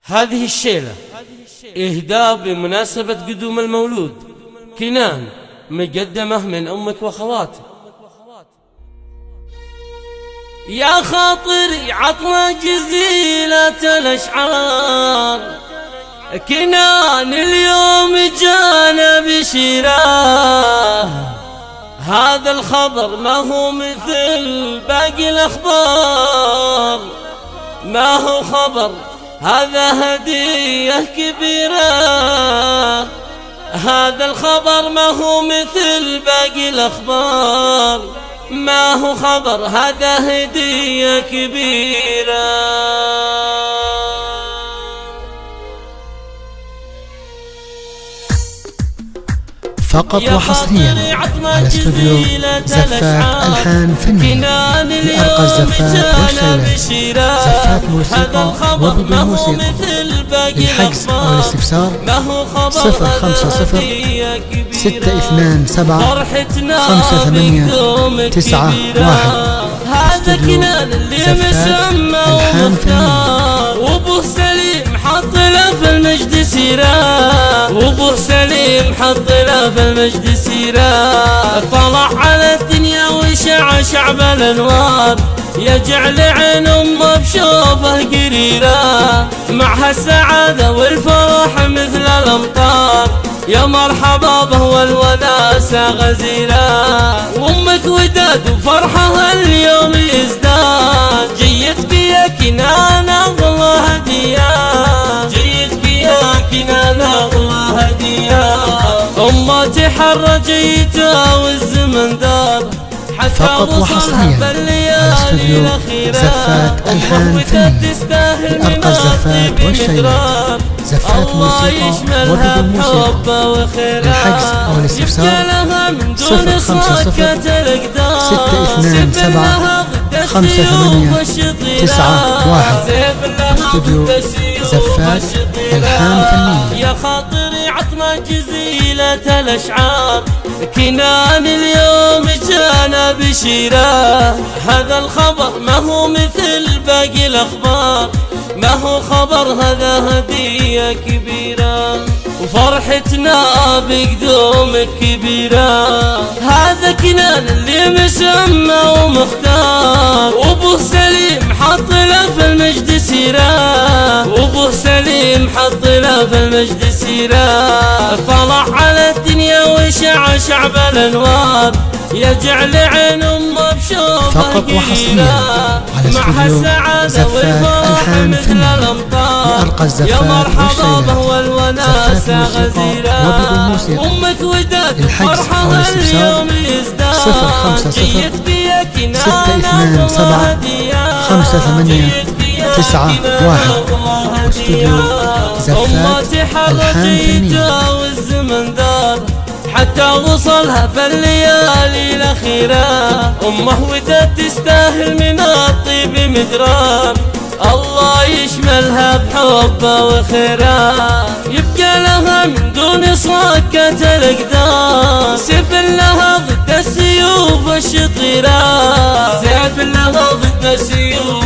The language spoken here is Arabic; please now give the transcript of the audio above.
هذه الشيلة إهداء بمناسبة قدوم المولود كنان، مقدمة من أمك وأخواتك. يا خاطري عطنا جزيلة الأشعار، كنان اليوم جانا بشيراه. هذا الخبر ما هو مثل باقي الأخبار، ما هو خبر، هذا هدية كبيرة. هذا الخبر ما هو مثل باقي الأخبار، ما هو خبر، هذا هدية كبيرة. فقط وحصريا على استوديو زفات ألحان فنية لأرقى الزفات والشيلات، زفات موسيقى وبدون موسيقى. للحجز أو الاستفسار 056-627-5891. استوديو زفات ألحان فنية. وابو سليم حط له في المجد سيرة، وابو سليم حط له في المجد سيرة. طلع على الدنيا وشع شعب الانوار، يجعل عين امه بشوفه قريرة. معها السعادة والفرح مثل الامطار، يا مرحبا به والوناسة غزيرة. وامك وداد وفرحها اليوم يزداد، جيتك يا كنان اغلى هدية، جيتك يا كنان اغلى هدية. امه تحرجيتها والزمن دار، فقط وحصريا على استوديو زفات ألحان فنية لأرقى الزفات والشيلات، زفات موسيقى وبدون موسيقى. للحجز أو الاستفسار 056-627-5891. استوديو زفات ألحان فنية. يا خاطري عطنا جزيلة الأشعار، كنان اليوم جانا بشيرة. هذا الخبر ما هو مثل باقي الأخبار، ما هو خبر، هذا هدية كبيرة. وفرحتنا بقدومك كبيرة. هذا كنان اللي مسمى ومختار، وابو سليم حط له في المجد سيرة، وابو سليم حط له في المجد سيرة. طلع على الدنيا وشع شعب الانوار، يجعل عين امه بشوفه فقط وحصريا على استوديو زفات ألحان فنية لأرقى الزفات والشيلات، زفات موسيقى وبدون موسيقى. للحجز أو الاستفسار 056-627-5891. استوديو زفات ألحان فنية. حتى وصلها في الليالي الأخيرة، أمه وداد تستاهل من الطيب مدرار. الله يشملها بحبه وخيره، يبقى لها من دون صكة الأقدار. سيف لها ضد السيوف الشطيرة، سيف لها ضد السيوف